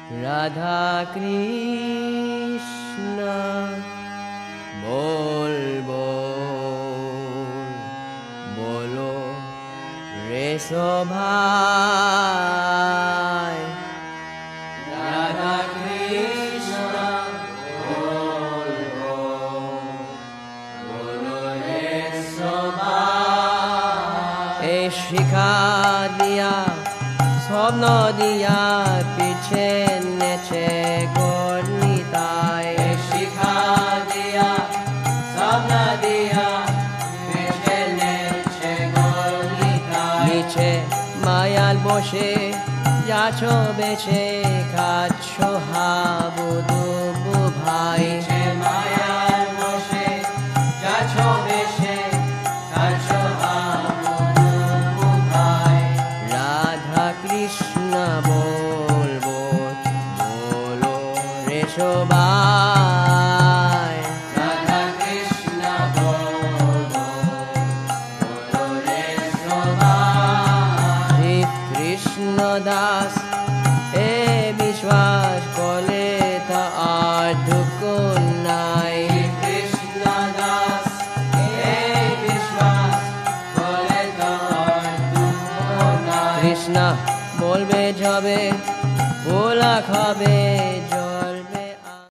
রাধা কৃষ্ণ बोल बोल बोलो रे भाई राधा कृष्ण बोल बोल बोलो रे भाई ए शिखा दिया स्वप्न दिया पीछे नेचे गोरनिताय शिखा दिया स्वप्न दिया पीछे नेचे गोरनिताय नीचे मायाल বসে যাছো বেছে খাচ্ছো হাবুডুবু ভাই নীচে মায়াল বসে যাছো বেছে খাচ্ছো হাবুডুবু ভাই রাধা কৃষ্ণ बोल बोल बोलो रे भाई राधा कृष्ण बोल बोलो रे भाई कृष्ण दास ए विश्वास कोले ता आधुको नाई कृष्ण दास ए विश्वास कोले ता आधुको नाई कृष्ण बोलबे যাবে ভোলা খাবে